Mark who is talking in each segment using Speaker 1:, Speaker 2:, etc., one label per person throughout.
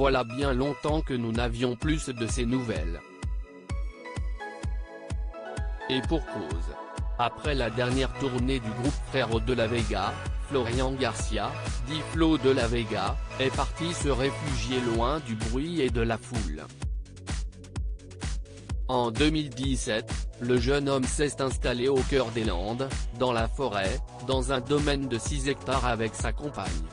Speaker 1: voilà bien longtemps que nous n'avions plus de ces nouvelles. Et pour cause. Après la dernière tournée du groupe Frérot de la Vega, Florian Garcia, dit Flo de la Vega, est parti se réfugier loin du bruit et de la foule. En 2017, le jeune homme s'est installé au cœur des Landes, dans la forêt, dans un domaine de 6 hectares avec sa compagne.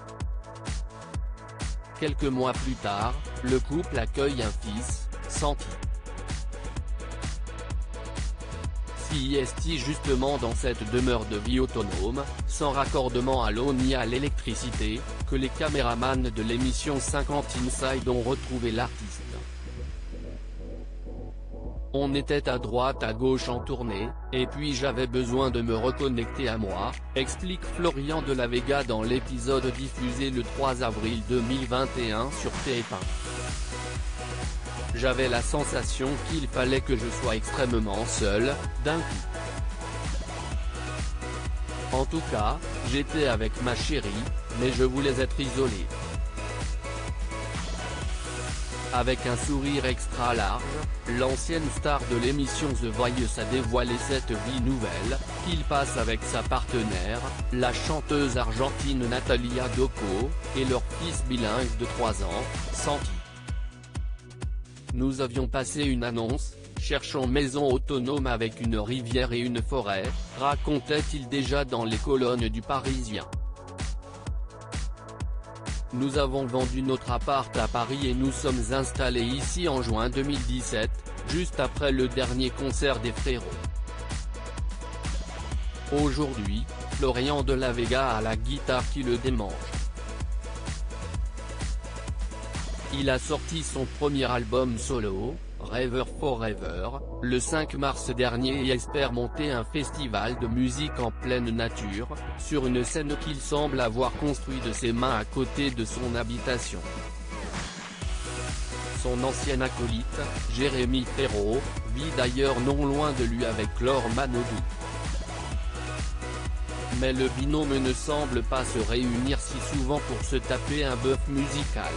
Speaker 1: Quelques mois plus tard, le couple accueille un fils, Santi. C'est justement dans cette demeure de vie autonome, sans raccordement à l'eau ni à l'électricité, que les caméramans de l'émission 50 Inside ont retrouvé l'artiste. On était à droite à gauche en tournée, et puis j'avais besoin de me reconnecter à moi, explique Florian de la Vega dans l'épisode diffusé le 3 avril 2021 sur TF1. J'avais la sensation qu'il fallait que je sois extrêmement seul, d'un coup. En tout cas, j'étais avec ma chérie, mais je voulais être isolé. Avec un sourire extra large, l'ancienne star de l'émission The Voice a dévoilé cette vie nouvelle, qu'il passe avec sa partenaire, la chanteuse argentine Natalia Doco, et leur fils bilingue de 3 ans, Santi. Nous avions passé une annonce, cherchant maison autonome avec une rivière et une forêt, racontait-il déjà dans les colonnes du Parisien. Nous avons vendu notre appart à Paris et nous sommes installés ici en juin 2017, juste après le dernier concert des Frérots. Aujourd'hui, Florian de la Vega a la guitare qui le démange. Il a sorti son premier album solo, Rêveur Forever, le 5 mars dernier et espère monter un festival de musique en pleine nature, sur une scène qu'il semble avoir construite de ses mains à côté de son habitation. Son ancien acolyte, Jérémy Frérot, vit d'ailleurs non loin de lui avec Laure Manodou. Mais le binôme ne semble pas se réunir si souvent pour se taper un bœuf musical.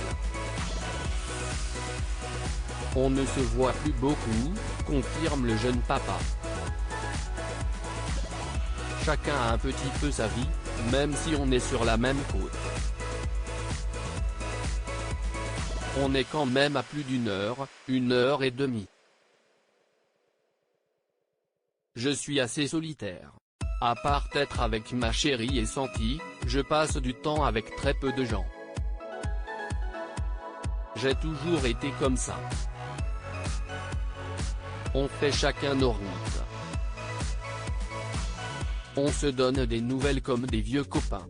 Speaker 1: On ne se voit plus beaucoup, confirme le jeune papa. Chacun a un petit peu sa vie, même si on est sur la même côte. On est quand même à plus d'1 heure et demie. Je suis assez solitaire. À part être avec ma chérie et Santi, je passe du temps avec très peu de gens. J'ai toujours été comme ça. On fait chacun nos routes. On se donne des nouvelles comme des vieux copains.